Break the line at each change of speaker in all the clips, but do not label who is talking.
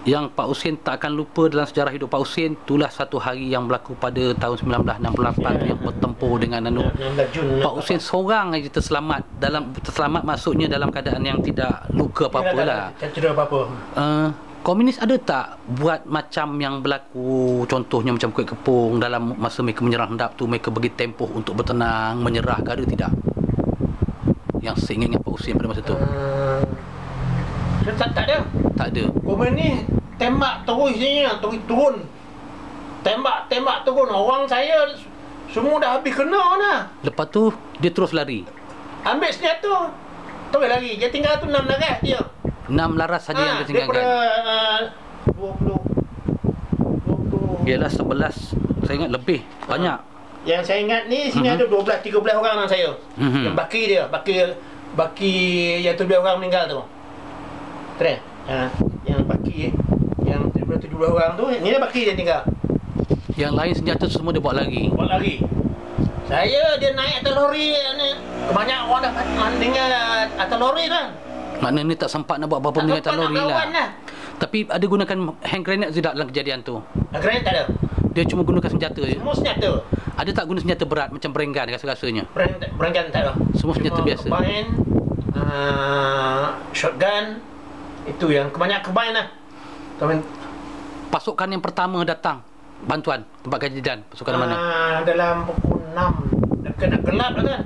yang Pak Husin tak akan lupa dalam sejarah hidup Pak Husin, itulah satu hari yang berlaku pada tahun 1968 yang bertempur dengan Pak Husin seorang saja terselamat maksudnya dalam keadaan yang tidak luka apa-apa lah.
Cedera apa-apa.
Komunis ada tak buat macam yang berlaku, contohnya macam Kuit Kepung dalam masa mereka menyerang Hendap tu, mereka bagi tempoh untuk bertenang, menyerah ke, ada tidak? Yang saya ingat Pak Husin pada masa tu.
Tak ada.
Tak ada.
Komunis tembak terus turun. Tembak turun. Orang saya semua dah habis kena dah.
Lepas tu dia terus lari.
Ambil senjata, terus lari. Dia tinggal tu 6 laras dia.
6 laras saja yang dia tinggalkan.
Daripada 20
Ialah 11, saya ingat lebih banyak.
Yang saya ingat ni sini ada 12-13 orang dengan saya. Yang baki yang 17 orang meninggal tu. Terus. Yang baki yang 17 orang tu, ni dah baki dia tinggal.
Yang lain senjata semua dia bawa lari. Dia
naik atas lori ni. Kebanyakan orang dah meninggal atas lori dah.
Maknanya tak sempat nak buat apa-apa dengan atas lori lah. Tapi ada gunakan hand grenade tidak dalam kejadian tu?
Grenade tak ada.
Dia cuma gunakan senjata je.
Semua senjata.
Ada tak guna senjata berat macam berenggan rasa-rasanya?
Berenggan tak ada.
Semua senjata biasa.
Kebain, shotgun, itu yang kebanyakan lah.
Pasukan yang pertama datang bantuan tempat kejadian, pasukan mana?
Dalam pukul 6. Dekat nak gelap lah kan.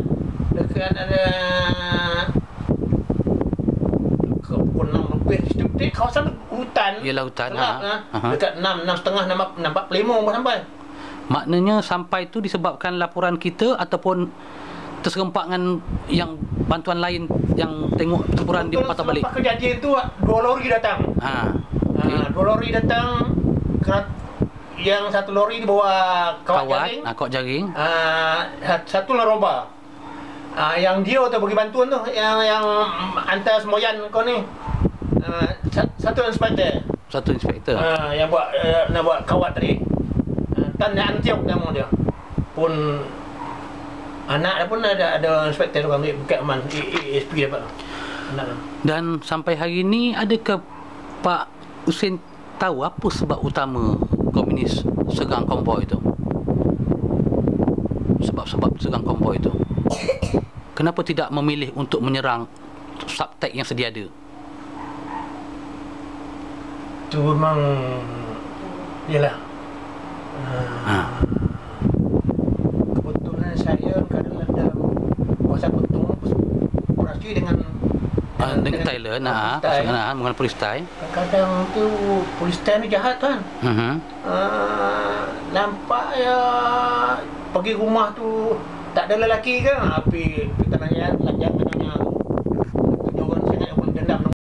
Dekat ada pukul 6 lebih di kawasan hutan.
Ialah hutan.
Gelap lah. Dekat 6.30 nampak pelimo pun sampai.
Maknanya sampai tu disebabkan laporan kita ataupun terserempak dengan yang bantuan lain yang tengok tempuran di patah balik.
Selepas kejadian tu 2 lori datang. Okay. 2 lori datang. Yang satu lori dibawa kawat jaring. Satu laroba. Yang dia tu bagi bantuan tu, yang hantar semboyan kau ni. Satu inspektor. Yang nak buat kawat tadi. Tan Antiok nama dia. Pun anak dia pun ada inspektor orang ni, bukan aman ASP dapat.
Dan sampai hari ni adakah Pak Husin tahu apa sebab utama komunis serang konvoi itu? Sebab-sebab serang konvoi itu. Kenapa tidak memilih untuk menyerang subtek yang sedia ada?
Itu memang yalah. Kebetulan saya kadang dalam kuasa petung operasi dengan
Thailand, mengenai polis Thai.
Kadang tu polis Thai ni jahat kan. Nampak ya pergi rumah tu tak ada lelaki kan, api